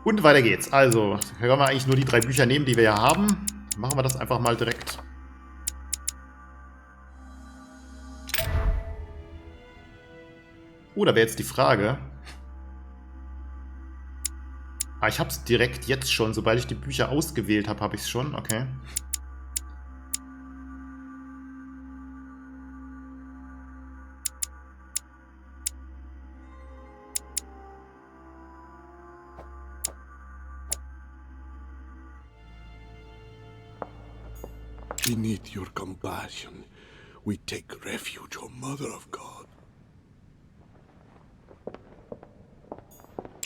Und weiter geht's. Also, können wir eigentlich nur die 3 Bücher nehmen, die wir ja haben. Machen wir das einfach mal direkt. Da wäre jetzt die Frage. Ich habe es direkt jetzt schon. Sobald ich die Bücher ausgewählt habe, habe ich es schon. Okay. We need your compassion. We take refuge, O Mother of God.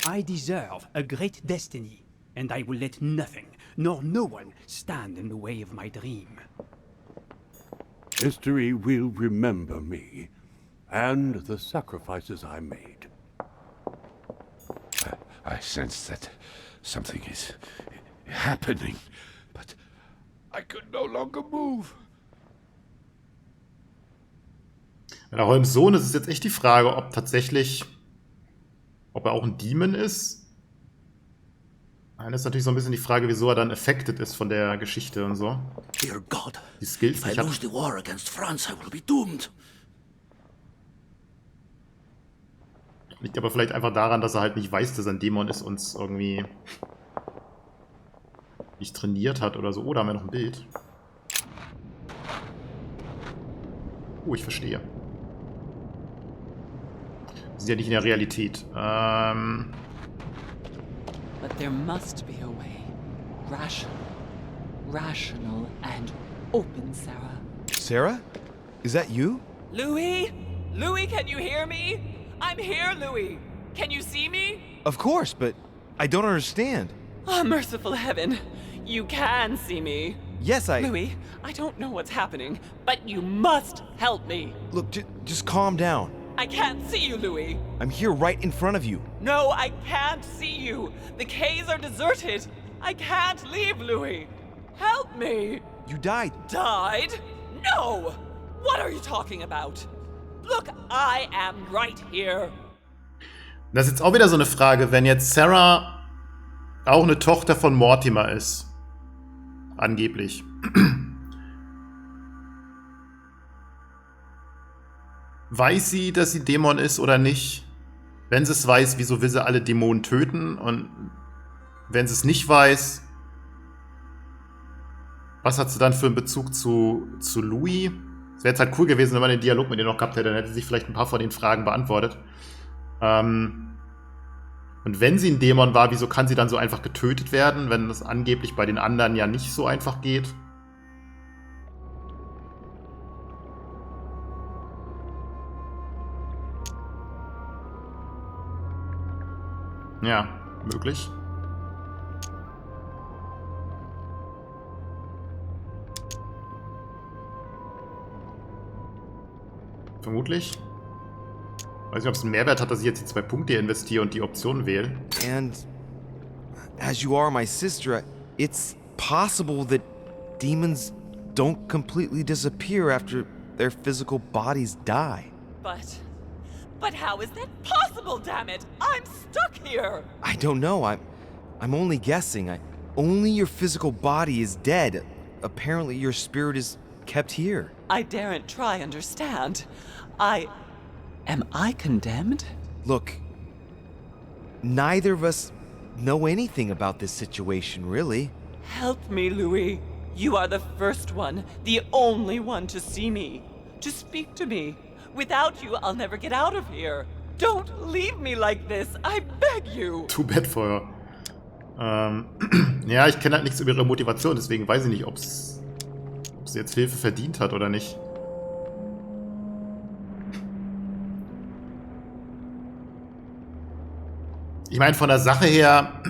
I deserve a great destiny, and I will let nothing, nor no one, stand in the way of my dream. History will remember me, and the sacrifices I made. I sense that something is happening, but I could no longer move. Bei der Holmes Sohn ist es jetzt echt die Frage, ob tatsächlich, ob er auch ein Demon ist. Dann ist natürlich so ein bisschen die Frage, wieso er dann affected ist von der Geschichte und so. Dear God, Die Skills if I nicht lose hat. the war against France, I will be doomed. Liegt aber vielleicht einfach daran, dass er halt nicht weiß, dass er ein Dämon ist und es irgendwie nicht trainiert hat oder so. Da haben wir noch ein Bild. Ich verstehe. Wir sind ja nicht in der Realität. But there must be a way. Rational and open, Sarah. Sarah? Is that you? Louis? Louis, can you hear me? I'm here, Louis. Can you see me? Of course, but I don't understand. Oh, merciful heaven. You can see me. Yes, Louis, I don't know what's happening, but you must help me. Look, just calm down. I can't see you, Louis. I'm here right in front of you. No, I can't see you. The caves are deserted. I can't leave, Louis. Help me. You died. Died? No! What are you talking about? Look, I am right here. Das ist jetzt auch wieder so eine Frage, wenn jetzt Sarah auch eine Tochter von Mortimer ist. Angeblich. Weiß sie, dass sie Dämon ist oder nicht? Wenn sie es weiß, wieso will sie alle Dämonen töten? Und wenn sie es nicht weiß, was hat sie dann für einen Bezug zu Louis? Es wäre jetzt halt cool gewesen, wenn man den Dialog mit ihr noch gehabt hätte, dann hätte sie sich vielleicht ein paar von den Fragen beantwortet. Und wenn sie ein Dämon war, wieso kann sie dann so einfach getötet werden, wenn das angeblich bei den anderen ja nicht so einfach geht? Ja, möglich. Vermutlich. Weiß nicht, ob es einen Mehrwert hat, dass ich jetzt die 2 Punkte investiere und die Option wähle. And as you are my sister, it's possible that demons don't completely disappear after their physical bodies die. But how is that possible, damn it? I'm stuck here. I don't know. I'm only guessing. Only your physical body is dead. Apparently your spirit is kept here. I daren't try understand. Am I condemned? Look, neither of us know anything about this situation, really. Help me, Louis. You are the first one, the only one to see me, to speak to me. Without you, I'll never get out of here. Don't leave me like this, I beg you. Too bad for her. Ja, ich kenne halt nichts über ihre Motivation, deswegen weiß ich nicht, ob sie jetzt Hilfe verdient hat oder nicht. Ich meine, von der Sache her,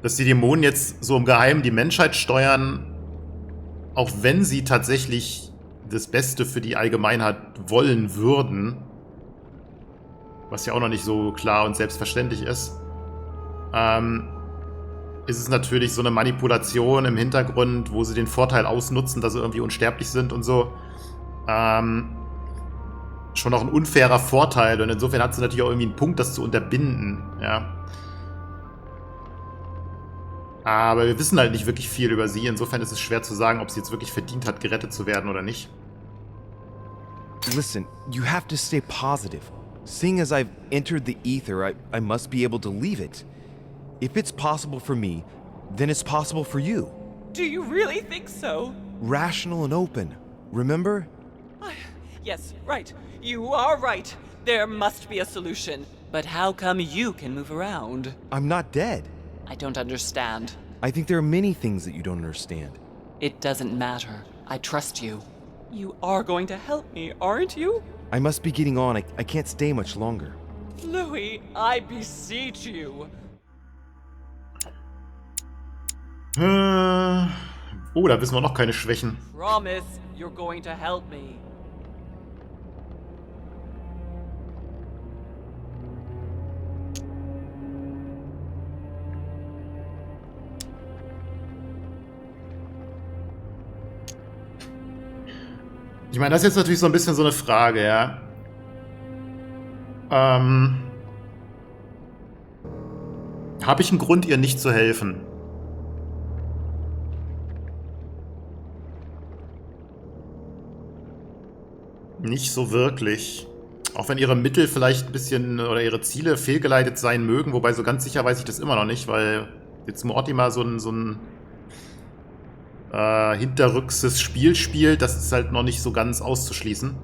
dass die Dämonen jetzt so im Geheimen die Menschheit steuern, auch wenn sie tatsächlich das Beste für die Allgemeinheit wollen würden, was ja auch noch nicht so klar und selbstverständlich ist, ist es natürlich so eine Manipulation im Hintergrund, wo sie den Vorteil ausnutzen, dass sie irgendwie unsterblich sind und so. Schon noch ein unfairer Vorteil und insofern hat sie natürlich auch irgendwie einen Punkt, das zu unterbinden, ja. Aber wir wissen halt nicht wirklich viel über sie. Insofern ist es schwer zu sagen, ob sie jetzt wirklich verdient hat, gerettet zu werden oder nicht. Listen, you have to stay positive. Seeing as I've entered the ether, I must be able to leave it. If it's possible for me, then it's possible for you. Do you really think so? Rational and open, remember? Yes, right. You are right. There must be a solution. But how come you can move around? I'm not dead. I don't understand. I think there are many things that you don't understand. It doesn't matter. I trust you. You are going to help me, aren't you? I must be getting on. I can't stay much longer. Louis, I beseech you. Oh, da wissen wir noch keine Schwächen. Promise you're going to help me. Ich meine, das ist jetzt natürlich so ein bisschen so eine Frage, ja. Habe ich einen Grund, ihr nicht zu helfen? Nicht so wirklich. Auch wenn ihre Mittel vielleicht ein bisschen oder ihre Ziele fehlgeleitet sein mögen, wobei so ganz sicher weiß ich das immer noch nicht, weil jetzt Mortimer so ein hinterrückses Spiel spielt, das ist halt noch nicht so ganz auszuschließen.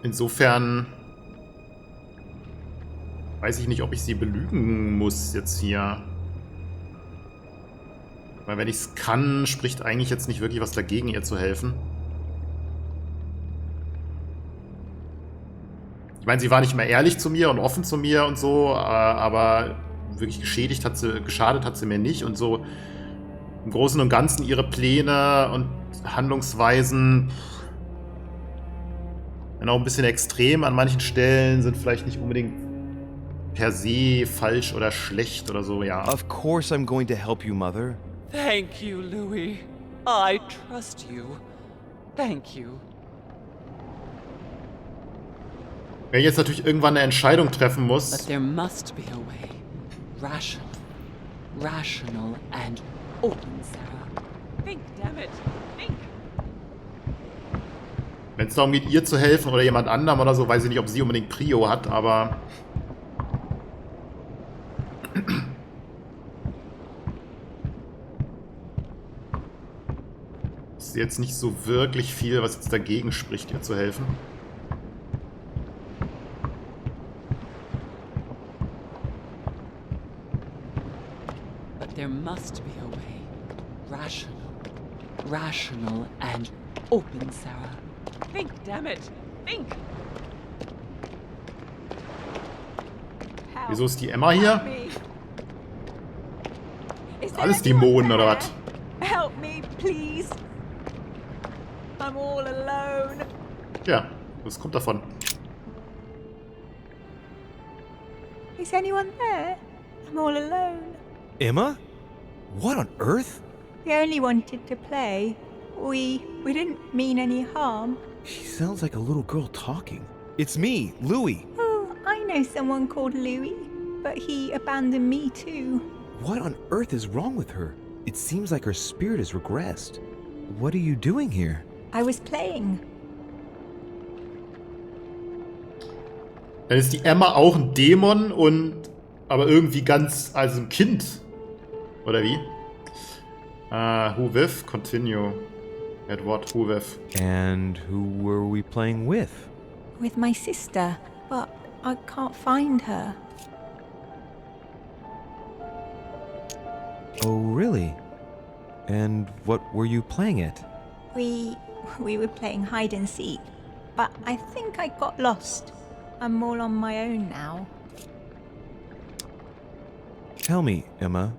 Insofern weiß ich nicht, ob ich sie belügen muss jetzt hier. Weil wenn ich es kann, spricht eigentlich jetzt nicht wirklich was dagegen, ihr zu helfen. Ich meine, sie war nicht mehr ehrlich zu mir und offen zu mir und so, aber wirklich geschadet hat sie mir nicht. Und so im Großen und Ganzen ihre Pläne und Handlungsweisen, wenn auch ein bisschen extrem an manchen Stellen, sind vielleicht nicht unbedingt per se falsch oder schlecht oder so, ja. Of course I'm going to help you, Mother. Thank you, Louis. I trust you. Thank you. Wenn ich jetzt natürlich irgendwann eine Entscheidung treffen muss. But there must be a way. Rational and open, Sarah. Think, damn it. Think. Wenn es darum geht, ihr zu helfen oder jemand anderem oder so, weiß ich nicht, ob sie unbedingt Prio hat, aber ist jetzt nicht so wirklich viel, was jetzt dagegen spricht, ihr zu helfen. There must be a way. Rational and open, Sarah. Think, damn it. Think. Wieso ist die Emma hier? Alles Dämonen oder was? Help me, please. I'm all alone. Ja, das kommt davon. Is anyone there? I'm all alone. Emma? What on earth? We only wanted to play. We didn't mean any harm. She sounds like a little girl talking. It's me, Louis. Oh, I know someone called Louis, but he abandoned me too. What on earth is wrong with her? It seems like her spirit has regressed. What are you doing here? I was playing. Dann ist die Emma auch ein Dämon und aber irgendwie ganz, also ein Kind. Oder wie? Who with? Continue. At what? Who with? And who were we playing with? With my sister, but I can't find her. Oh, really? And what were you playing at? We were playing hide and seek, but I think I got lost. I'm all on my own now. Tell me, Emma,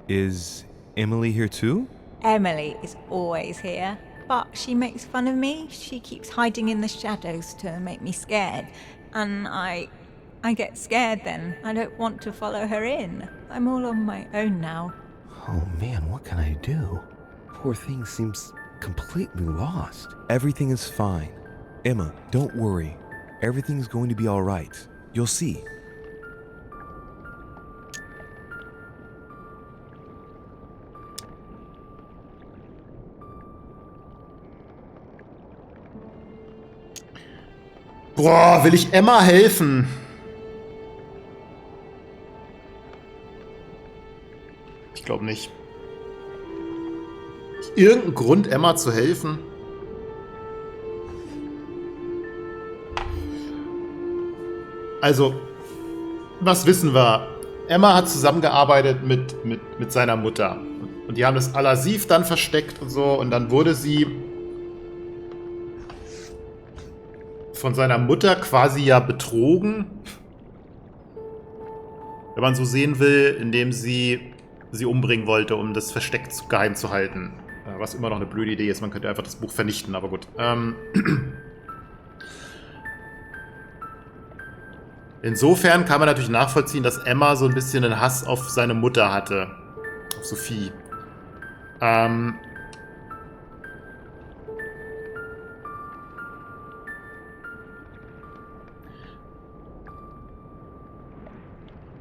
is Emily here too? Emily is always here, but she makes fun of me. She keeps hiding in the shadows to make me scared, and I get scared then. I don't want to follow her in. I'm all on my own now. Oh man, what can I do? Poor thing seems completely lost. Everything is fine. Emma, don't worry. Everything's going to be all right. You'll see. Boah, will ich Emma helfen? Ich glaube nicht. Irgendein Grund, Emma zu helfen? Also, was wissen wir? Emma hat zusammengearbeitet mit seiner Mutter. Und die haben das Al-Asif dann versteckt und so. Und dann wurde sie von seiner Mutter quasi ja betrogen. Wenn man so sehen will, indem sie umbringen wollte, um das Versteck geheim zu halten. Was immer noch eine blöde Idee ist. Man könnte einfach das Buch vernichten, aber gut. Insofern kann man natürlich nachvollziehen, dass Emma so ein bisschen einen Hass auf seine Mutter hatte. Auf Sophie.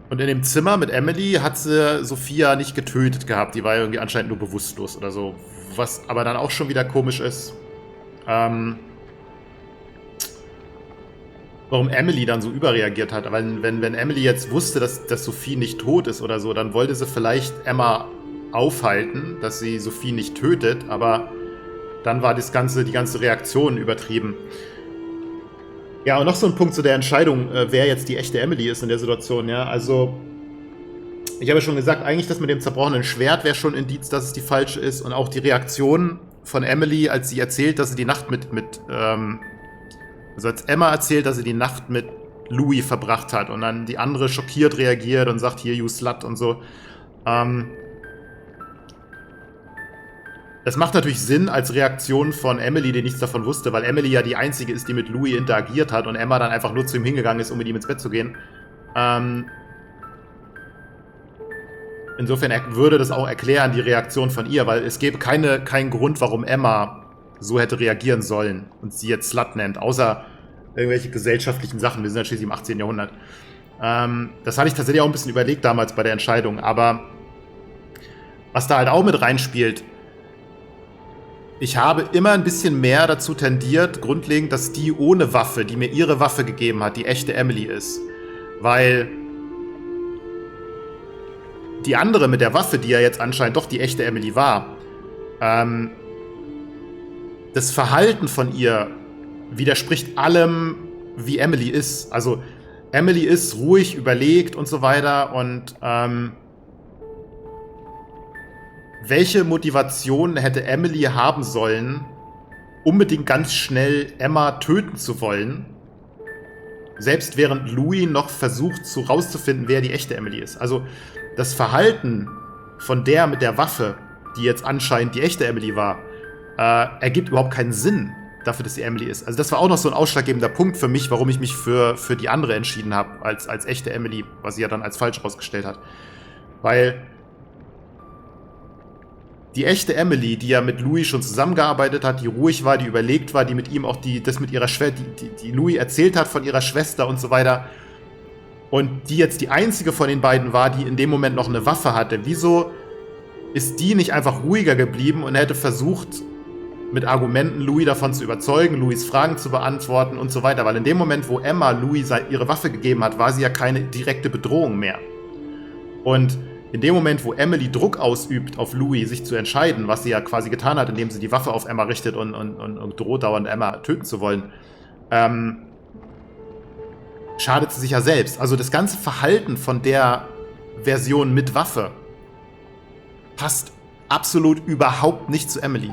Und in dem Zimmer mit Emily hat sie Sophia nicht getötet gehabt. Die war irgendwie anscheinend nur bewusstlos oder so. Was aber dann auch schon wieder komisch ist. Warum Emily dann so überreagiert hat. Weil wenn Emily jetzt wusste, dass Sophie nicht tot ist oder so, dann wollte sie vielleicht Emma aufhalten, dass sie Sophie nicht tötet. Aber dann war die ganze Reaktion übertrieben. Ja, und noch so ein Punkt zu der Entscheidung, wer jetzt die echte Emily ist in der Situation, ja. Also, ich habe ja schon gesagt, eigentlich das mit dem zerbrochenen Schwert wäre schon ein Indiz, dass es die falsche ist. Und auch die Reaktion von Emily, als sie erzählt, dass sie die Nacht also als Emma erzählt, dass sie die Nacht mit Louis verbracht hat und dann die andere schockiert reagiert und sagt, hier, you slut und so. Das macht natürlich Sinn als Reaktion von Emily, die nichts davon wusste, weil Emily ja die Einzige ist, die mit Louis interagiert hat und Emma dann einfach nur zu ihm hingegangen ist, um mit ihm ins Bett zu gehen. Insofern würde das auch erklären, die Reaktion von ihr, weil es gäbe keinen Grund, warum Emma so hätte reagieren sollen und sie jetzt Slut nennt, außer irgendwelche gesellschaftlichen Sachen. Wir sind ja schließlich im 18. Jahrhundert. Das hatte ich tatsächlich auch ein bisschen überlegt damals bei der Entscheidung, aber was da halt auch mit reinspielt, ich habe immer ein bisschen mehr dazu tendiert, grundlegend, dass die ohne Waffe, die mir ihre Waffe gegeben hat, die echte Emily ist. Weil die andere mit der Waffe, die ja jetzt anscheinend doch die echte Emily war, das Verhalten von ihr widerspricht allem, wie Emily ist. Also Emily ist ruhig, überlegt und so weiter und welche Motivation hätte Emily haben sollen, unbedingt ganz schnell Emma töten zu wollen, selbst während Louis noch versucht rauszufinden, wer die echte Emily ist. Also das Verhalten von der mit der Waffe, die jetzt anscheinend die echte Emily war, ergibt überhaupt keinen Sinn dafür, dass sie Emily ist. Also das war auch noch so ein ausschlaggebender Punkt für mich, warum ich mich für die andere entschieden habe, als echte Emily, was sie ja dann als falsch rausgestellt hat. Weil die echte Emily, die ja mit Louis schon zusammengearbeitet hat, die ruhig war, die überlegt war, die mit ihm auch das mit ihrer Schwester, die Louis erzählt hat von ihrer Schwester und so weiter, und die jetzt die einzige von den beiden war, die in dem Moment noch eine Waffe hatte. Wieso ist die nicht einfach ruhiger geblieben und hätte versucht, mit Argumenten Louis davon zu überzeugen, Louis Fragen zu beantworten und so weiter? Weil in dem Moment, wo Emma Louis ihre Waffe gegeben hat, war sie ja keine direkte Bedrohung mehr. Und in dem Moment, wo Emily Druck ausübt auf Louis, sich zu entscheiden, was sie ja quasi getan hat, indem sie die Waffe auf Emma richtet und droht dauernd Emma töten zu wollen, schadet sie sich ja selbst. Also das ganze Verhalten von der Version mit Waffe passt absolut überhaupt nicht zu Emily.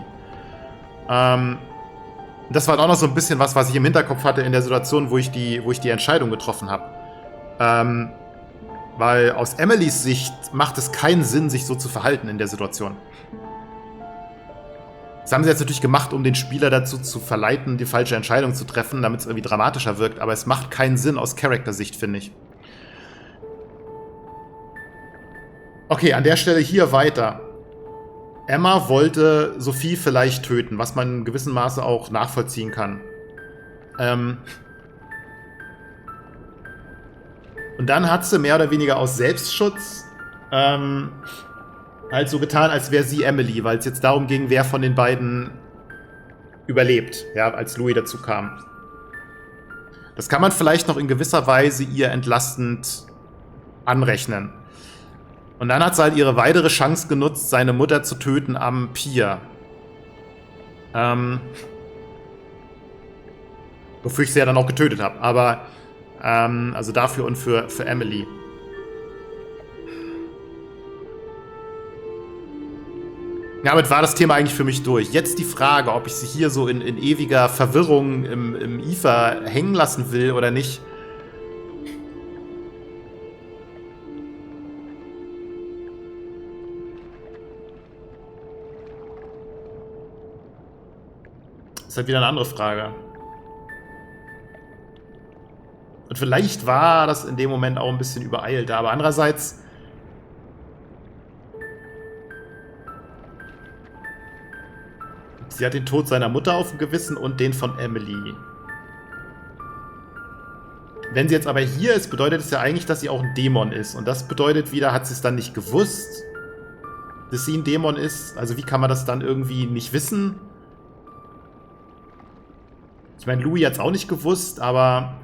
Das war auch noch so ein bisschen was ich im Hinterkopf hatte in der Situation, wo ich die Entscheidung getroffen habe. Weil aus Emilys Sicht macht es keinen Sinn, sich so zu verhalten in der Situation. Das haben sie jetzt natürlich gemacht, um den Spieler dazu zu verleiten, die falsche Entscheidung zu treffen, damit es irgendwie dramatischer wirkt, aber es macht keinen Sinn aus Charaktersicht, finde ich. Okay, an der Stelle hier weiter. Emma wollte Sophie vielleicht töten, was man in gewissem Maße auch nachvollziehen kann. Und dann hat sie mehr oder weniger aus Selbstschutz halt so getan, als wäre sie Emily, weil es jetzt darum ging, wer von den beiden überlebt, ja, als Louis dazu kam. Das kann man vielleicht noch in gewisser Weise ihr entlastend anrechnen. Und dann hat sie halt ihre weitere Chance genutzt, seine Mutter zu töten am Pier. Wofür ich sie ja dann auch getötet habe. Aber, also dafür und für Emily. Ja, damit war das Thema eigentlich für mich durch. Jetzt die Frage, ob ich sie hier so in ewiger Verwirrung im Ether hängen lassen will oder nicht. Ist halt wieder eine andere Frage. Und vielleicht war das in dem Moment auch ein bisschen übereilt, aber andererseits sie hat den Tod seiner Mutter auf dem Gewissen und den von Emily. Wenn sie jetzt aber hier ist, bedeutet es ja eigentlich, dass sie auch ein Dämon ist. Und das bedeutet wieder, hat sie es dann nicht gewusst, dass sie ein Dämon ist? Also wie kann man das dann irgendwie nicht wissen? Ich meine, Louis hat es auch nicht gewusst, aber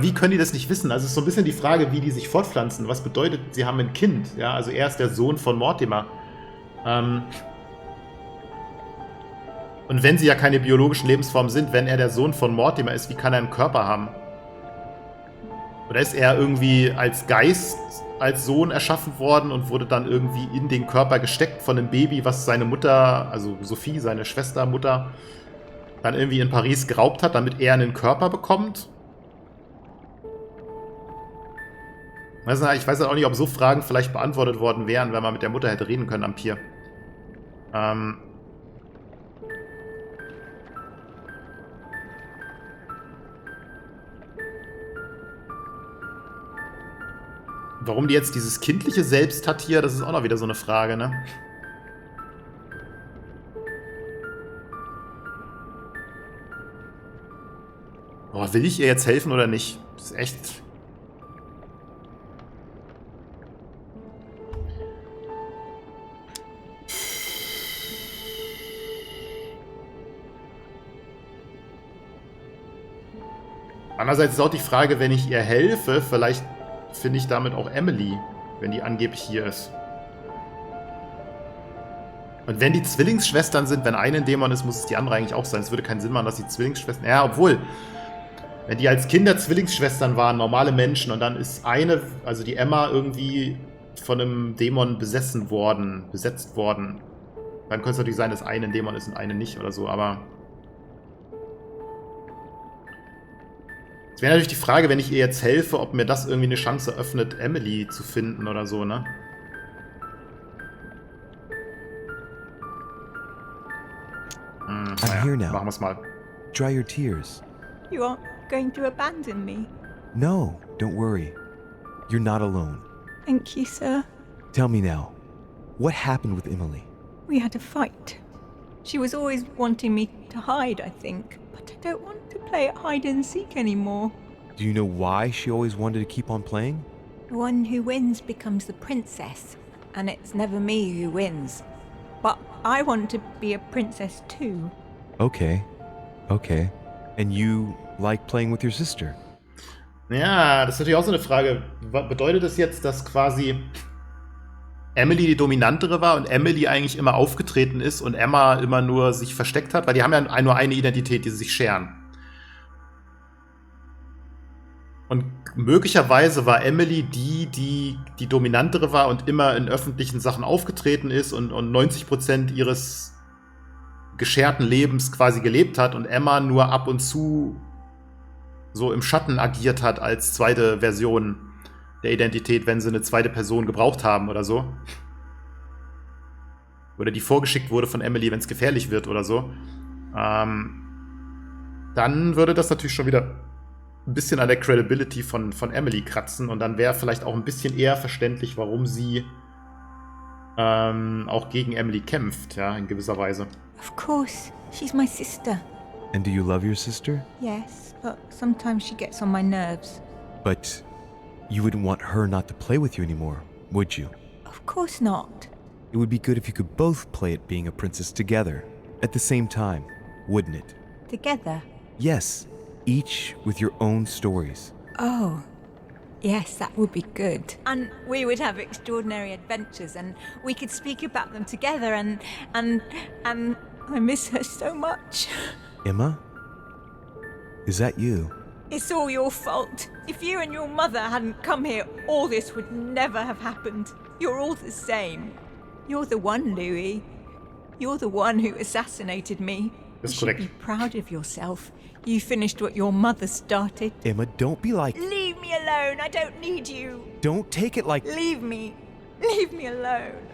wie können die das nicht wissen? Also es ist so ein bisschen die Frage, wie die sich fortpflanzen. Was bedeutet, sie haben ein Kind? Ja, also er ist der Sohn von Mortimer. Und wenn sie ja keine biologischen Lebensformen sind, wenn er der Sohn von Mortimer ist, wie kann er einen Körper haben? Oder ist er irgendwie als Geist, als Sohn erschaffen worden und wurde dann irgendwie in den Körper gesteckt von einem Baby, was seine Mutter, also Sophie, seine Schwestermutter, dann irgendwie in Paris geraubt hat, damit er einen Körper bekommt? Ich weiß auch nicht, ob so Fragen vielleicht beantwortet worden wären, wenn man mit der Mutter hätte reden können am Pier. Warum die jetzt dieses kindliche Selbst hat hier, das ist auch noch wieder so eine Frage, ne? Boah, will ich ihr jetzt helfen oder nicht? Das ist echt... Andererseits ist auch die Frage, wenn ich ihr helfe, vielleicht finde ich damit auch Emily, wenn die angeblich hier ist. Und wenn die Zwillingsschwestern sind, wenn eine ein Dämon ist, muss es die andere eigentlich auch sein. Es würde keinen Sinn machen, dass die Zwillingsschwestern... Ja, obwohl, wenn die als Kinder Zwillingsschwestern waren, normale Menschen, und dann ist eine, also die Emma, irgendwie von einem Dämon besetzt worden, dann könnte es natürlich sein, dass eine ein Dämon ist und eine nicht oder so, aber... Es wäre natürlich die Frage, wenn ich ihr jetzt helfe, ob mir das irgendwie eine Chance eröffnet, Emily zu finden oder so, ne? I'm here now. Machen wir's mal. Dry your tears. You aren't going to abandon me. No, don't worry. You're not alone. Thank you, sir. Tell me now, what happened with Emily? We had a fight. She was always wanting me to hide, I think. But I don't want to play at hide and seek anymore. Do you know why she always wanted to keep on playing? The one who wins becomes the princess. And it's never me who wins. But I want to be a princess too. Okay. And you like playing with your sister? Ja, das ist natürlich auch so eine Frage. Bedeutet das jetzt, dass quasi Emily die Dominantere war und Emily eigentlich immer aufgetreten ist und Emma immer nur sich versteckt hat? Weil die haben ja nur eine Identität, die sie sich scheren. Und möglicherweise war Emily die Dominantere war und immer in öffentlichen Sachen aufgetreten ist und 90% ihres gescherten Lebens quasi gelebt hat und Emma nur ab und zu so im Schatten agiert hat als zweite Version der Identität, wenn sie eine zweite Person gebraucht haben oder so. Oder die vorgeschickt wurde von Emily, wenn es gefährlich wird oder so. Dann würde das natürlich schon wieder ein bisschen an der Credibility von Emily kratzen und dann wäre vielleicht auch ein bisschen eher verständlich, warum sie auch gegen Emily kämpft, ja, in gewisser Weise. Of course, she's my sister. And do you love your sister? Yes, but sometimes she gets on my nerves. But you wouldn't want her not to play with you anymore, would you? Of course not. It would be good if you could both play at being a princess together, at the same time, wouldn't it? Together? Yes, each with your own stories. Oh, yes, that would be good. And we would have extraordinary adventures, and we could speak about them together, and I miss her so much. Emma? Is that you? It's all your fault. If you and your mother hadn't come here, all this would never have happened. You're all the same. You're the one, Louis. You're the one who assassinated me. That's you should correct. be proud of yourself. You finished what your mother started. Emma, don't be like... Leave me alone. I don't need you. Don't take it like... Leave me. Leave me alone.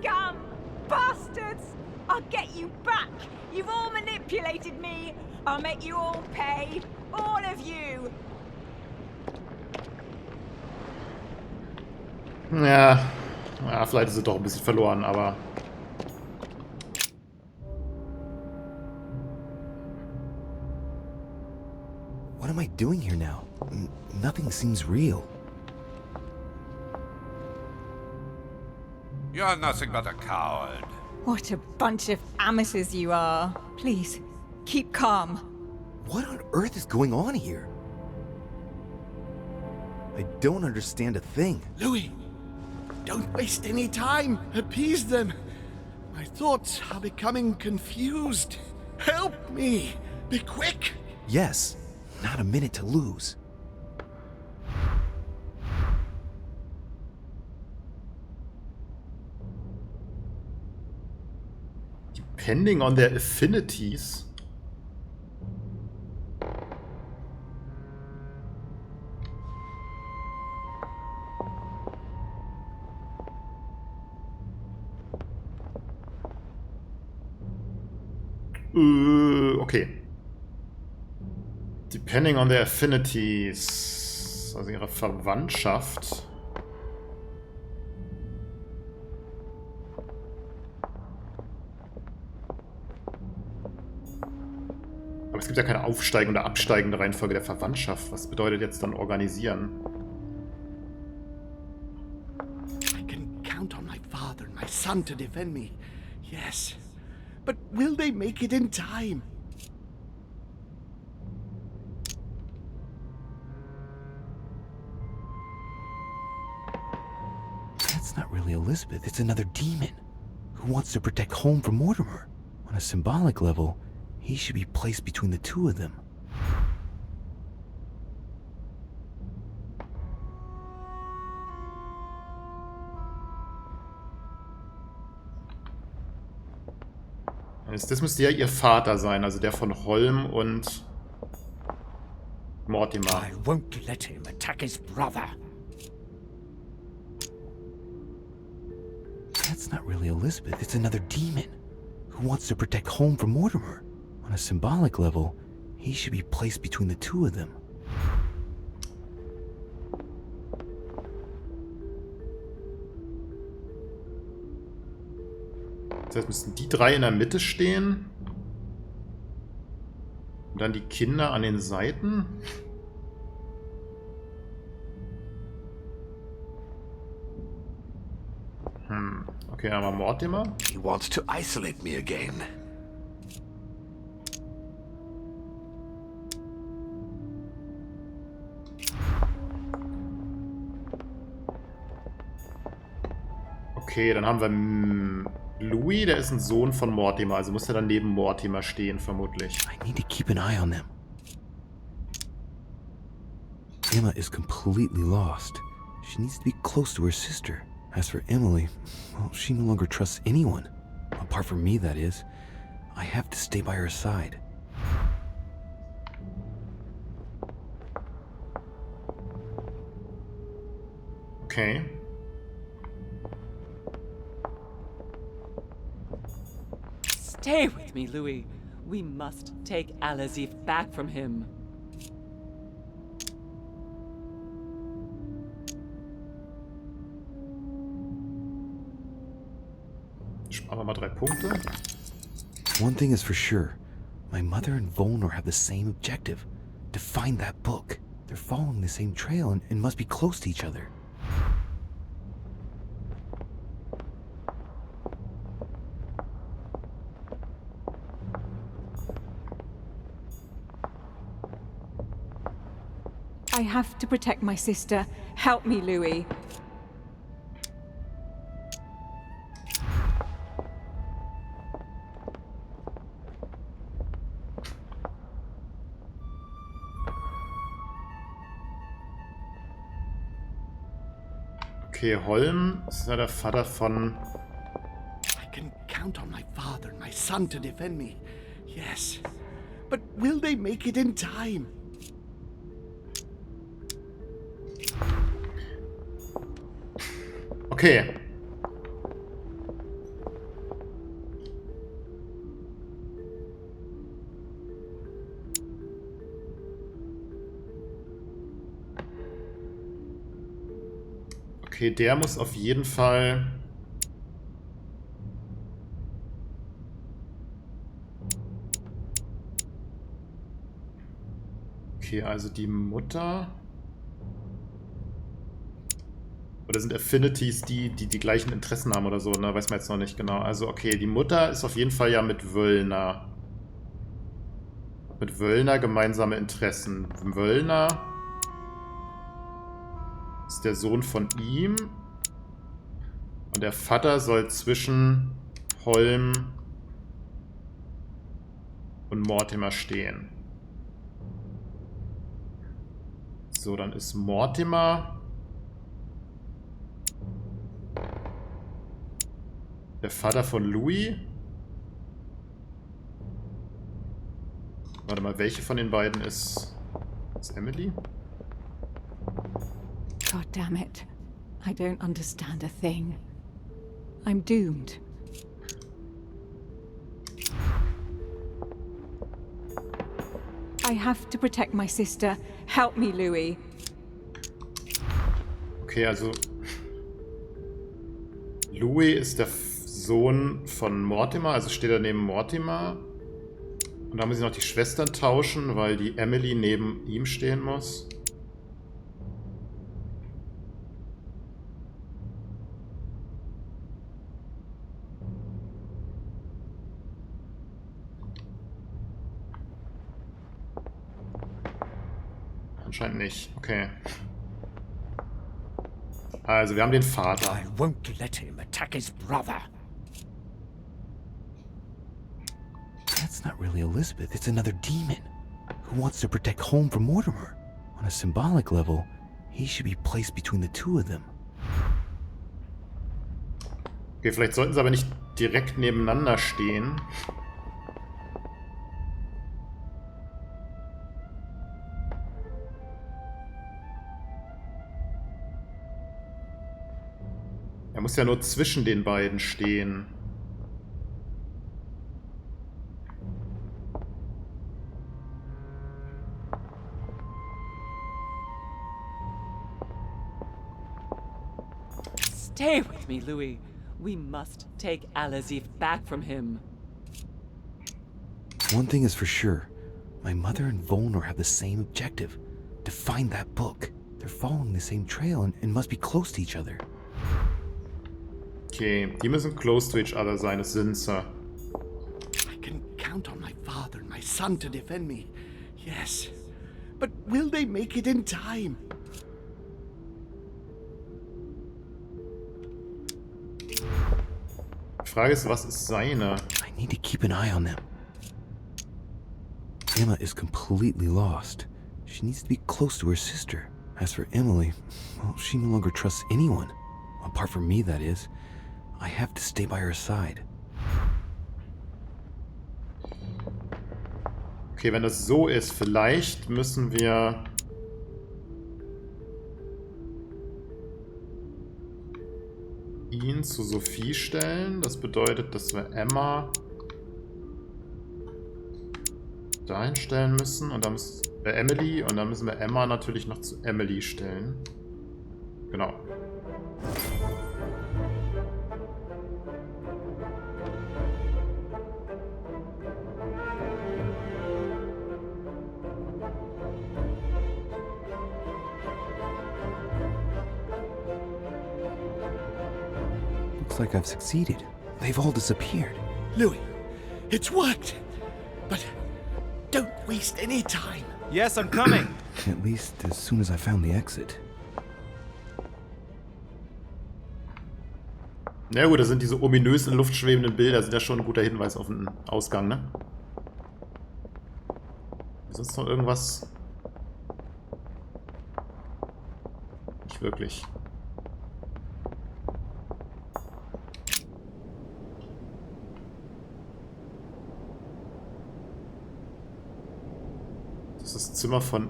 Scum! Bastards! I'll get you back. You've all manipulated me. I'll make you all pay. All of you. Ja, vielleicht ist sie doch ein bisschen verloren, aber... What am I doing here now? Nothing seems real. You're nothing but a coward. What a bunch of amateurs you are. Please, keep calm. What on earth is going on here? I don't understand a thing. Louis, don't waste any time. Appease them. My thoughts are becoming confused. Help me. Be quick. Yes, not a minute to lose. Depending on their affinities. Okay. Depending on their affinities. Also ihre Verwandtschaft. Aber es gibt ja keine aufsteigende oder absteigende Reihenfolge der Verwandtschaft. Was bedeutet jetzt dann organisieren? I can count on my father and my son to defend me. Yes. But will they make it in time? That's not really Elizabeth, it's another demon who wants to protect home from Mortimer. On a symbolic level, he should be placed between the two of them. Das müsste ja ihr Vater sein, also der von Holm und Mortimer. I won't let him attack his brother. That's not really Elizabeth, it's another demon who wants to protect home from Mortimer. On a symbolic level, he should be placed between the two of them. Das heißt, müssten die drei in der Mitte stehen. Und dann die Kinder an den Seiten. Okay, aber Mortimer. He wants to isolate me again. Okay, dann haben wir Louis, der ist ein Sohn von Mortimer, also muss er dann neben Mortimer stehen, vermutlich. I need to keep an eye on them. Emma is completely lost. She needs to be close to her sister. As for Emily, well, she no longer trusts anyone. Apart from me, that is. I have to stay by her side. Okay. Stay with me, Louis. We must take Alazif back from him. Sparen wir mal 3 Punkte. One thing is for sure. My mother and Volnor have the same objective. To find that book. They're following the same trail and must be close to each other. I have to protect my sister. Help me, Louis. Okay, Holm ist ja der Vater von... I can count on my father and my son to defend me. Yes. But will they make it in time? Okay. Okay, der muss auf jeden Fall... Okay, also die Mutter... Oder sind Affinities die gleichen Interessen haben oder so, ne? Weiß man jetzt noch nicht genau. Also okay, die Mutter ist auf jeden Fall ja mit Wöllner. Mit Wöllner gemeinsame Interessen. Wöllner ist der Sohn von ihm. Und der Vater soll zwischen Holm und Mortimer stehen. So, dann ist Mortimer der Vater von Louis. Warte mal, welche von den beiden ist Emily? God damn it. I don't understand a thing. I'm doomed. I have to protect my sister. Help me, Louis. Okay, also Louis ist der Sohn von Mortimer, also steht er neben Mortimer. Und da muss ich noch die Schwestern tauschen, weil die Emily neben ihm stehen muss. Anscheinend nicht. Okay. Also, wir haben den Vater. I won't let him attack his brother. That's not really Elizabeth, it's another demon. Who wants to protect home from Mortimer? On a symbolic level, he should be placed between the two of them. Okay, vielleicht sollten sie aber nicht direkt nebeneinander stehen. Er muss ja nur zwischen den beiden stehen. Stay with me, Louis. We must take Alazif back from him. One thing is for sure. My mother and Volnor have the same objective. To find that book. They're following the same trail and must be close to each other. Okay, die müssen close to each other sein, das sind sie. I can count on my father and my son to defend me. Yes. But will they make it in time? Die Frage ist, was ist seine? I need to keep an eye on them. Emma is completely lost. She needs to be close to her sister. As for Emily, well, she no longer trusts anyone. Apart from me, that is. I have to stay by her side. Okay, wenn das so ist, vielleicht müssen wir... ihn zu Sophie stellen. Das bedeutet, dass wir Emma dahin stellen müssen. Und dann müssen wir Emily. Und dann müssen wir Emma natürlich noch zu Emily stellen. Genau. Looks like I've succeeded. They've all disappeared. Louis, it's worked. But don't waste any time. Yes, I'm coming. At least as soon as I found the exit. Na gut, das sind diese ominösen, luftschwebenden Bilder. Das sind ja schon ein guter Hinweis auf den Ausgang, ne? Ist sonst noch irgendwas? Nicht wirklich. Das ist das Zimmer von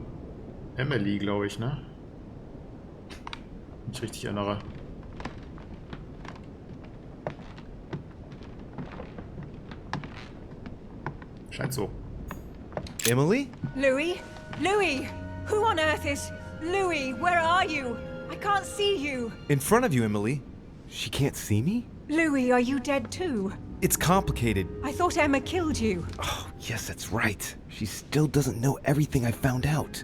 Emily, glaube ich, ne? Wenn ich richtig erinnere. Scheint so. Emily? Louis? Louis! Who on earth is... Louis, where are you? I can't see you. In front of you, Emily. She can't see me? Louis, are you dead too? It's complicated. I thought Emma killed you. Oh, yes, that's right. She still doesn't know everything I found out.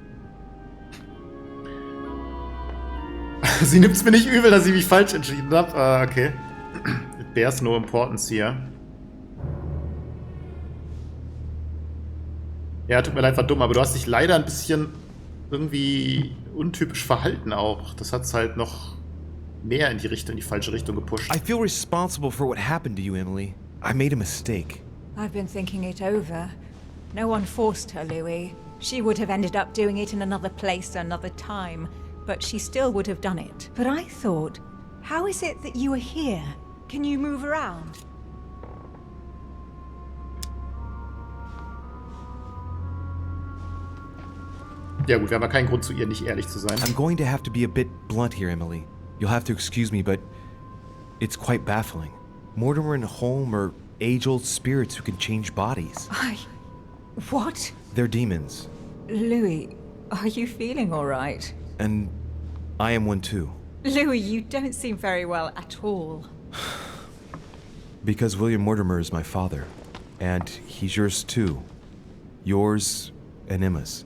Sie nimmt es mir nicht übel, dass ich mich falsch entschieden habe. Okay. It bears no importance hier. Ja, tut mir leid, war dumm, aber du hast dich leider ein bisschen irgendwie untypisch verhalten auch. Das hat es halt noch mehr in die falsche Richtung gepusht. I feel responsible for what happened to you, Emily. I made a mistake. I've been thinking it over. No one forced her, Louis. She would have ended up doing it in another place, another time, but she still would have done it. But I thought, how is it that you are here? Can you move around? Ja gut, wir haben ja keinen Grund zu ihr nicht ehrlich zu sein. I'm going to have to be a bit blunt here, Emily. You'll have to excuse me, but it's quite baffling. Mortimer and Holm are age-old spirits who can change bodies. What? They're demons. Louis, are you feeling all right? And I am one too. Louis, you don't seem very well at all. Because William Mortimer is my father. And he's yours too. Yours and Emma's.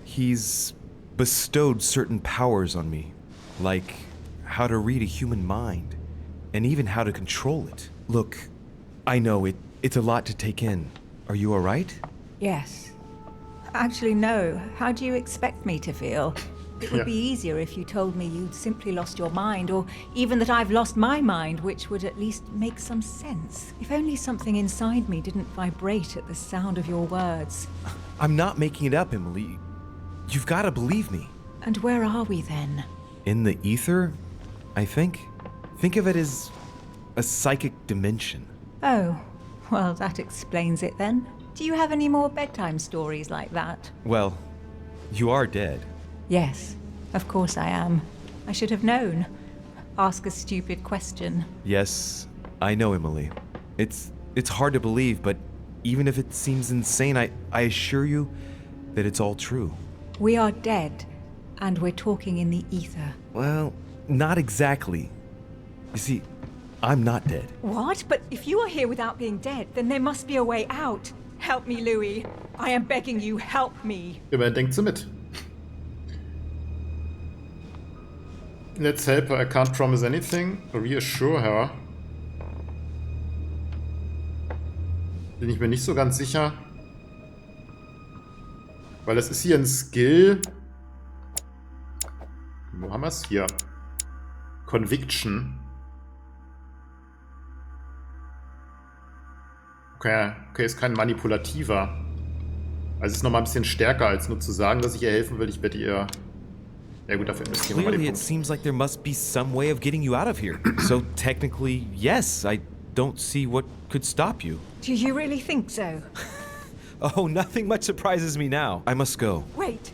He's bestowed certain powers on me, like how to read a human mind, and even how to control it. Look, I know it's a lot to take in. Are you all right? Yes. Actually, no. How do you expect me to feel? It would be easier if you told me you'd simply lost your mind, or even that I've lost my mind, which would at least make some sense. If only something inside me didn't vibrate at the sound of your words. I'm not making it up, Emily. You've got to believe me. And where are we then? In the ether, I think. Think of it as a psychic dimension. Oh, well, that explains it then. Do you have any more bedtime stories like that? Well, you are dead. Yes, of course I am. I should have known. Ask a stupid question. Yes, I know, Emily. It's hard to believe, but even if it seems insane, I assure you that it's all true. We are dead, and we're talking in the ether. Well, not exactly. You see, I'm not dead. What? But if you are here without being dead, then there must be a way out. Help me, Louis. I am begging you, help me. Immerhin denkt sie mit. Let's help her. I can't promise anything. Reassure her. Bin ich mir nicht so ganz sicher. Weil das ist hier ein Skill. Wo haben wir es? Hier. Conviction. Okay, ist kein manipulativer. Also ist nochmal ein bisschen stärker, als nur zu sagen, dass ich ihr helfen will. Ich werde ihr... Ja gut, dafür investieren wir mal den Clearly, it Punkt. seems like there must be some way of getting you out of here. So technically, yes, I don't see what could stop you. Do you really think so? Oh, nothing much surprises me now. I must go. Wait,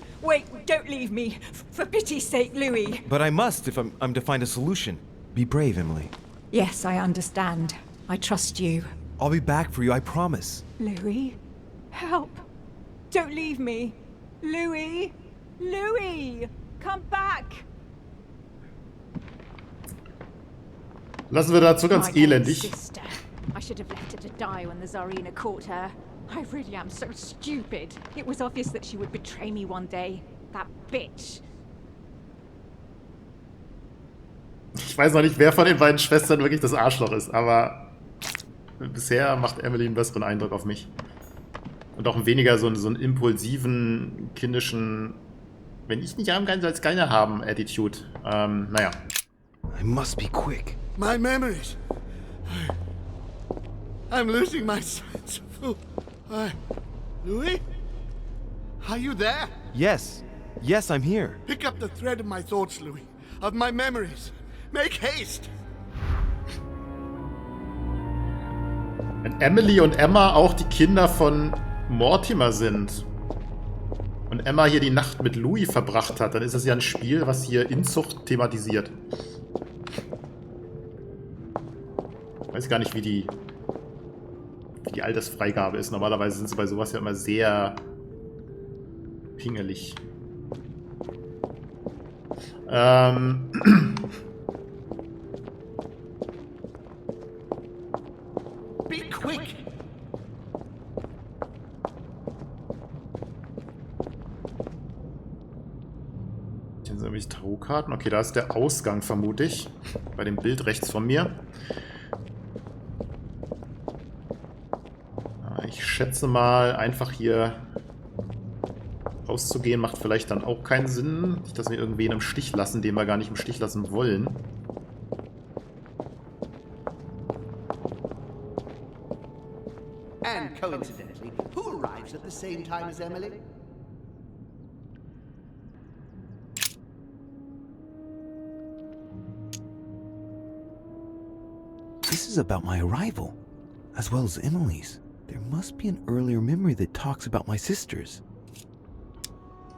don't leave me. For pity's sake, Louis. But I must if I'm to find a solution. Be brave, Emily. Yes, I understand. I trust you. I'll be back for you, I promise. Louis, Help! Don't leave me! Louis! Louis! Come back! Lassen wir dazu ganz My own elendig. sister. I should have left her to die when the Tsarina caught her. I really am so stupid. It was obvious that she would betray me one day. That bitch. Ich weiß noch nicht, wer von den beiden Schwestern wirklich das Arschloch ist, aber bisher macht Emily einen besseren Eindruck auf mich. Und auch weniger so einen impulsiven, kindischen, wenn ich nicht haben kann, soll es keiner haben, Attitude. Naja. I must be quick. My memories. I'm losing my sense of... Louis? Are you there? Yes. Yes, I'm here. Pick up the thread of my thoughts, Louis. Of my memories. Make haste! Wenn Emily und Emma auch die Kinder von Mortimer sind und Emma hier die Nacht mit Louis verbracht hat, dann ist es ja ein Spiel, was hier Inzucht thematisiert. Ich weiß gar nicht, wie die Altersfreigabe ist. Normalerweise sind sie bei sowas ja immer sehr pingelig. Be quick! Hier sind nämlich Tarotkarten. Okay, da ist der Ausgang, vermute ich. Bei dem Bild rechts von mir. Ich schätze mal, einfach hier rauszugehen, macht vielleicht dann auch keinen Sinn. Nicht, dass wir irgendwen im Stich lassen, den wir gar nicht im Stich lassen wollen. And coincidentally, who arrives at the same time as Emily? This is about my arrival, as well as Emily's. There must be an earlier memory that talks about my sisters.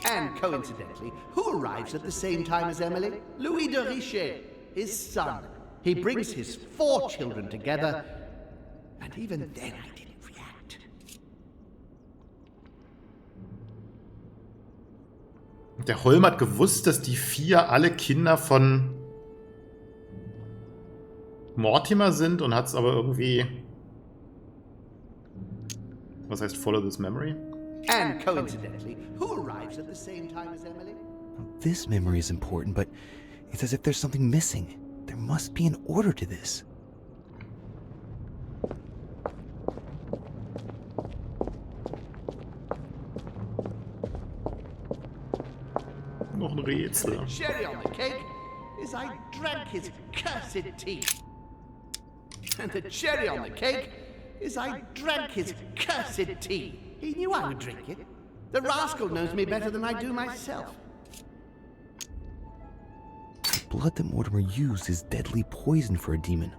And coincidentally, who arrives at the same time as Emily? Louis de Richet, his son. He brings his 4 children together, and even then I didn't react. Der Holm hat gewusst, dass die 4 alle Kinder von Mortimer sind und hat es aber irgendwie... Was heißt follow this memory? And coincidentally, who arrives at the same time as Emily? This memory is important, but it's as if there's something missing. There must be an order to this. Noch ein Rätsel. The cherry on the cake is I drank his cursed tea. And the cherry on the cake is I drank his cursed tea. He knew I would drink it. The rascal knows me better than I do myself. The blood that Mortimer used is deadly poison for a demon.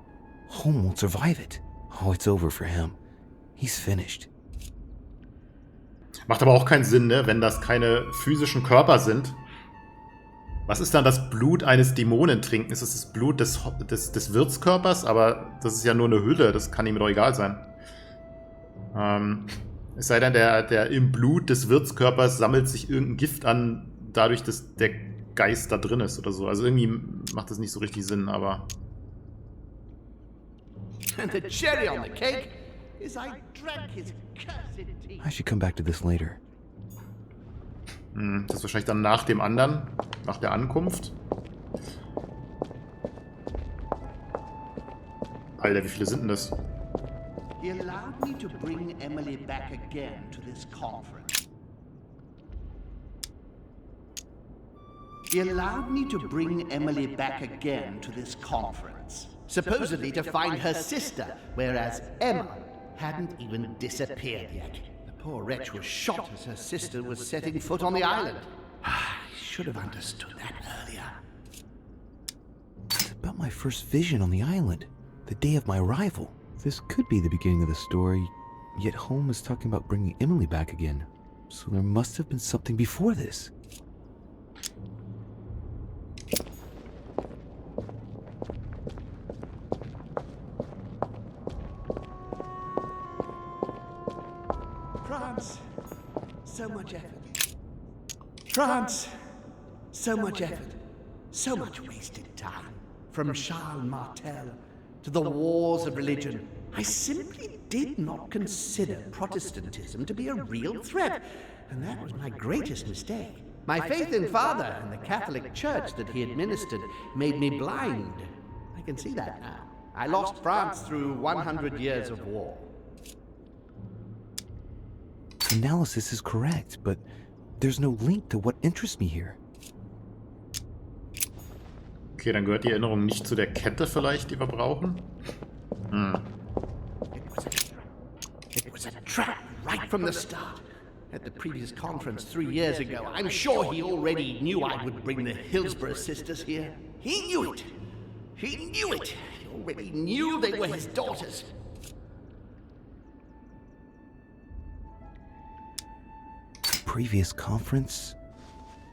Holm won't survive it. Oh, it's over for him. He's finished. Macht aber auch keinen Sinn, ne? Wenn das keine physischen Körper sind. Was ist dann das Blut eines Dämonen trinken? Ist es das Blut des Wirtskörpers? Aber das ist ja nur eine Hülle, das kann ihm doch egal sein. Es sei denn, der im Blut des Wirtskörpers sammelt sich irgendein Gift an, dadurch, dass der Geist da drin ist oder so. Also irgendwie macht das nicht so richtig Sinn, aber... And the cherry on the cake is I drank his cursed tea. I should come back to this later. Das ist wahrscheinlich dann nach dem anderen, nach der Ankunft. Alter, wie viele sind denn das? He allowed me to bring Emily back again to this conference. He allowed me to bring Emily back again to this conference, supposedly to find her sister, whereas Emma hadn't even disappeared yet. The poor wretch was shot as her sister was setting foot on the island. I should have understood that earlier. It's about my first vision on the island, the day of my arrival. This could be the beginning of the story, yet Holm is talking about bringing Emily back again. So there must have been something before this. From France, so much effort. France, so much effort. So much wasted time. From Charles Martel to the wars of religion. I simply did not consider Protestantism to be a real threat, and that was my greatest mistake. My faith in Father and the Catholic Church that he administered made me blind. I can see that now. I lost France through 100 years of war. Analysis is correct, but there's no link to what interests me here. Okay, dann gehört die Erinnerung nicht zu der Kette vielleicht, die wir brauchen. It was a trap right from the start. At the previous conference 3 years ago, I'm sure he already knew I would bring the Hillsborough sisters here. He knew it. He knew it. He already knew they were his daughters. Previous conference?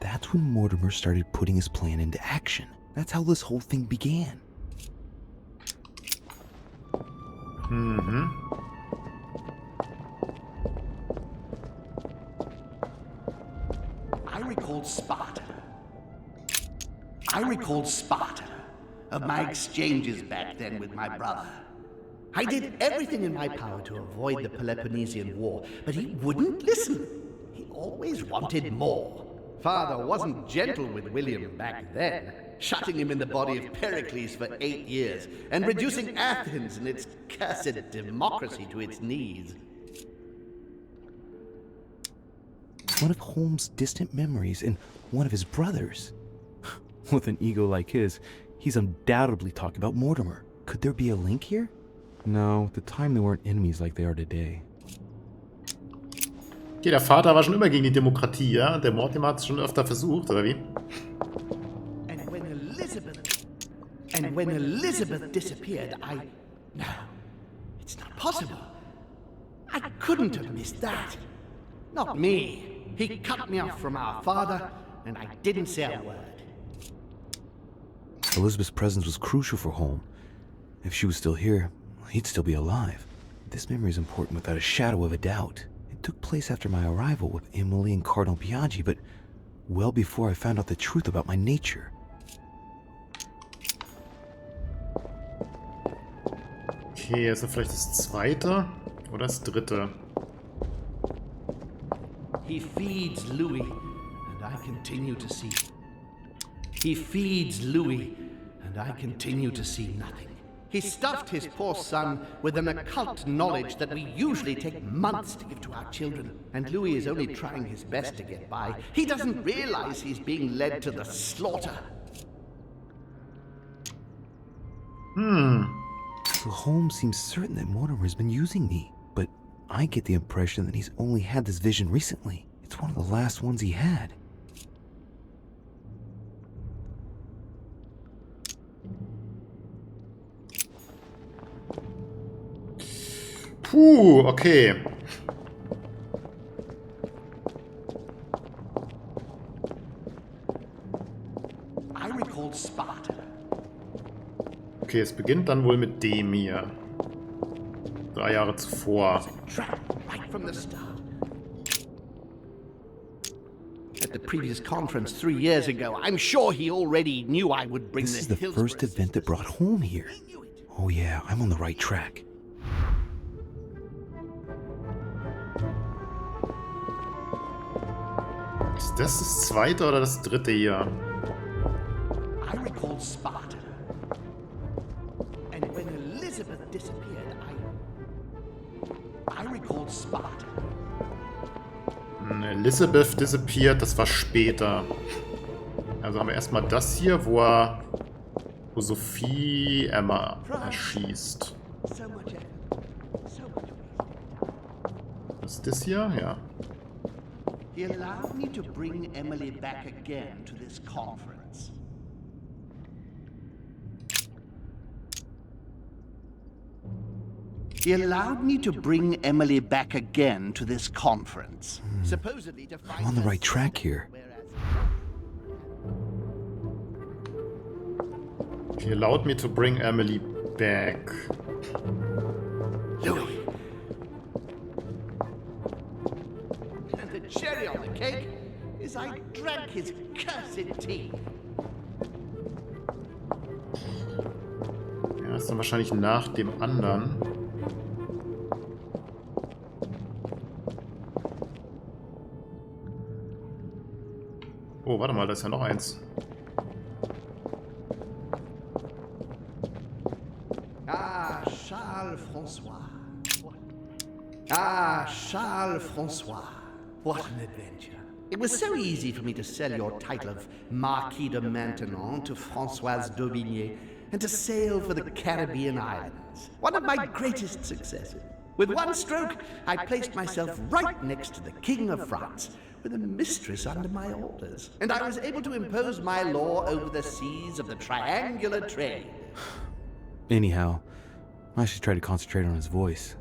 That's when Mortimer started putting his plan into action. That's how this whole thing began. I recalled Sparta of my exchanges back then with my brother. I did everything in my power to avoid the Peloponnesian War, but he wouldn't listen. He always wanted more. Father wasn't gentle with William back then, shutting him in the body of Pericles for 8 years, and reducing Athens and its cursed democracy to its knees. One of Holmes' distant memories and one of his brothers. With an ego like his, he's undoubtedly talking about Mortimer. Could there be a link here? No, at the time they weren't enemies like they are today. Okay, der Vater war schon immer gegen die Demokratie, ja? Der Mortimer hat es schon öfter versucht, oder wie? And when Elizabeth disappeared, No, it's not possible. I couldn't have missed that. Not me. He cut me off from our father, and I didn't say a word. Elizabeth's presence was crucial for Holmes. If she was still here, he'd still be alive. This memory is important without a shadow of a doubt. It took place after my arrival with Emily and Cardinal Biaggi, but well before I found out the truth about my nature. Okay, ist das vielleicht das zweite oder das dritte? He feeds Louis, and I continue to see. He feeds Louis, and I continue to see nothing. He stuffed his poor son with an occult knowledge that we usually take months to give to our children, and Louis is only trying his best to get by. He doesn't realize he's being led to the slaughter. So Holmes seems certain that Mortimer has been using me, but I get the impression that he's only had this vision recently. It's one of the last ones he had. Puh, okay. I recalled Sparta. Okay, es beginnt dann wohl mit dem hier. 3 Jahre zuvor. Trap right from the start. At the previous conference 3 years ago, I'm sure he already knew I would bring This is the first event that brought Holmes here. Oh yeah, I'm on the right track. Ist das das zweite oder das dritte hier? I recalled Sparta. And when Elizabeth disappeared, I recalled Sparta. Elizabeth disappeared, das war später. Also haben wir erstmal das hier, wo Sophie Emma erschießt. Was ist das hier? Ja. He allowed me to bring Emily back again to this conference. He allowed me to bring Emily back again to this conference. Supposedly to find I'm on the right track here. He allowed me to bring Emily back. Louis. as I drank his cursed tea. Ja, das ist dann wahrscheinlich nach dem anderen. Oh, warte mal, da ist ja noch eins. Ah, Charles François. Ah, Charles François. What an adventure. It was so easy for me to sell your title of Marquis de Maintenon to Françoise d'Aubigné and to sail for the Caribbean islands. One of my greatest successes. With one stroke, I placed myself right next to the King of France, with a mistress under my orders. And I was able to impose my law over the seas of the triangular trade. Anyhow, I should try to concentrate on his voice.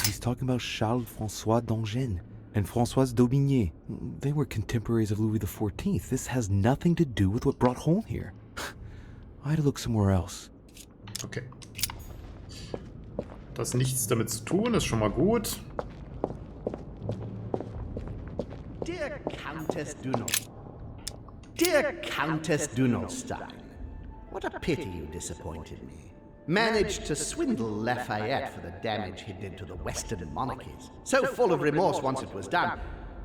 He's talking about Charles-François d'Angennes and Françoise d'Aubigné. They were contemporaries of Louis XIV. This has nothing to do with what brought home here. I had to look somewhere else. Okay. Das hat nichts damit zu tun, ist schon mal gut. Dear Countess Dunolstein, what a pity you disappointed me. Managed to swindle Lafayette for the damage he did to the Western monarchies. So full of remorse once it was done,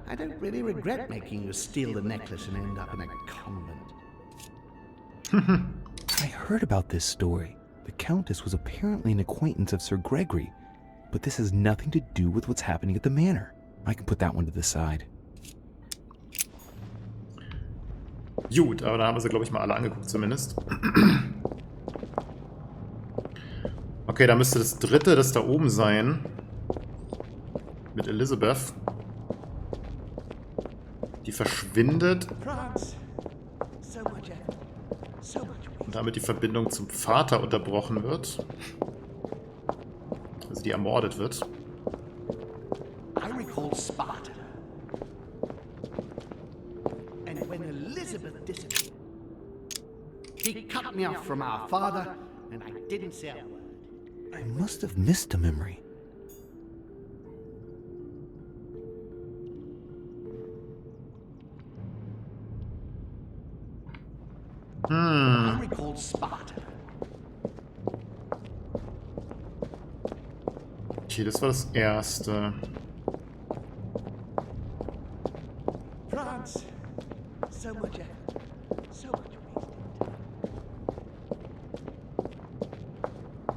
I don't really regret making you steal the necklace and end up in a convent. I heard about this story. The Countess was apparently an acquaintance of Sir Gregory, but this has nothing to do with what's happening at the manor. I can put that one to the side. Gut, aber da haben wir sie, glaube ich, mal alle angeguckt zumindest. Okay, da müsste das dritte, das da oben sein. Mit Elizabeth. Die verschwindet. Und damit die Verbindung zum Vater unterbrochen wird. Also die ermordet wird. I recall Sparta. And when Elizabeth disappeared, he cut me off from our father, and I didn't say a word. I must have missed a memory. I recall Sparta. Okay, das war das erste. France, so much effort, so much wasted.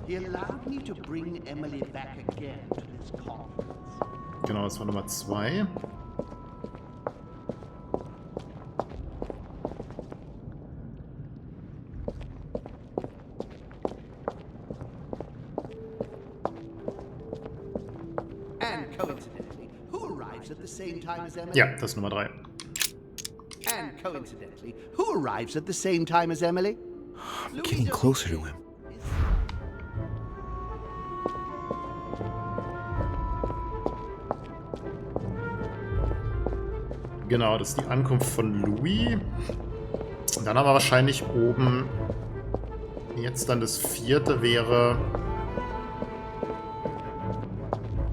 He allowed me to bring Emily back again to this conference. Genau, das war Nummer 2. And coincidentally, who arrives at the same time as Emily? Ja, das ist Nummer 3. And coincidentally, who arrives at the same time as Emily? I'm getting closer to him. Genau, das ist die Ankunft von Louis. Und dann haben wir wahrscheinlich oben jetzt dann das vierte wäre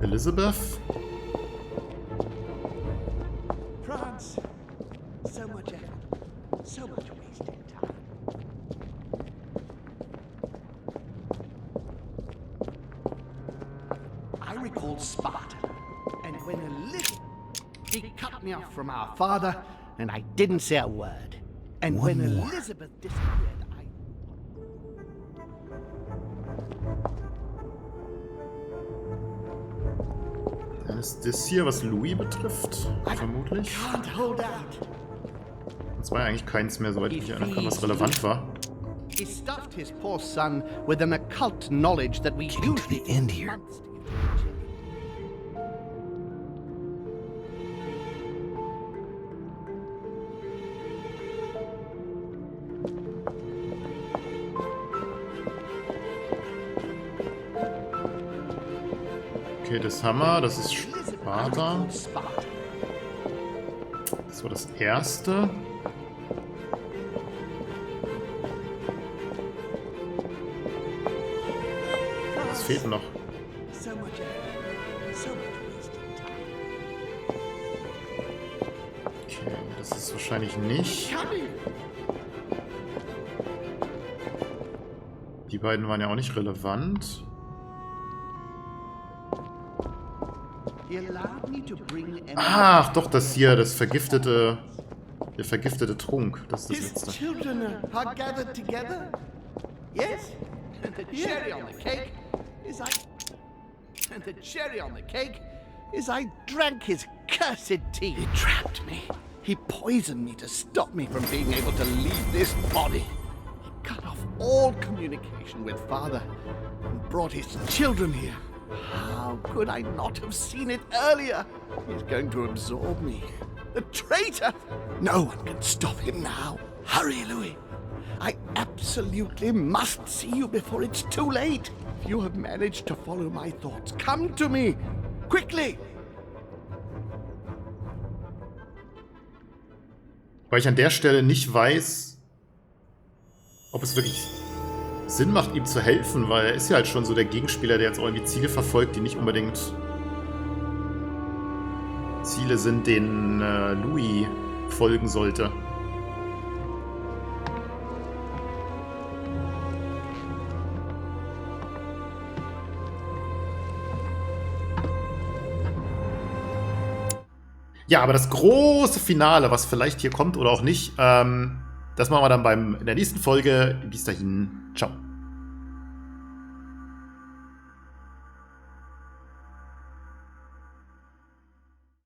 Elizabeth. France, so much effort, so much wasted time. I recall Sparta, and when Elizabeth, he cut me off from our father, and I didn't say a word. And One when more. Elizabeth disappeared, Dann ist das hier, was Louis betrifft, vermutlich. can't hold out. Das war ja eigentlich keins mehr, soweit ich mich erinnern kann, was relevant war. He stuffed his poor son with an occult knowledge that we Getting to usually the end here. months to get. Okay, das haben wir. Das ist Sparta. Sparta. Das war das erste. Was fehlt noch? So much effort, Okay, das ist wahrscheinlich nicht. Die beiden waren ja auch nicht relevant. Ach, doch, das hier, das vergiftete... Der vergiftete Trunk, das ist das His letzte. children are gathered together? Yes? And the cherry on the cake is I drank his cursed tea. He trapped me. He poisoned me to stop me from being able to leave this body. He cut off all communication with Father and brought his children here. How could I not have seen it earlier? He's going to absorb me. A traitor! No one can stop him now. Hurry, Louis. I absolutely must see you before it's too late. If you have managed to follow my thoughts, come to me. Quickly! Weil ich an der Stelle nicht weiß, ob es wirklich Sinn macht, ihm zu helfen, weil er ist ja halt schon so der Gegenspieler, der jetzt auch irgendwie Ziele verfolgt, die nicht unbedingt Ziele sind, denen Louis folgen sollte. Ja, aber das große Finale, was vielleicht hier kommt oder auch nicht, das machen wir dann in der nächsten Folge. Bis dahin, ciao.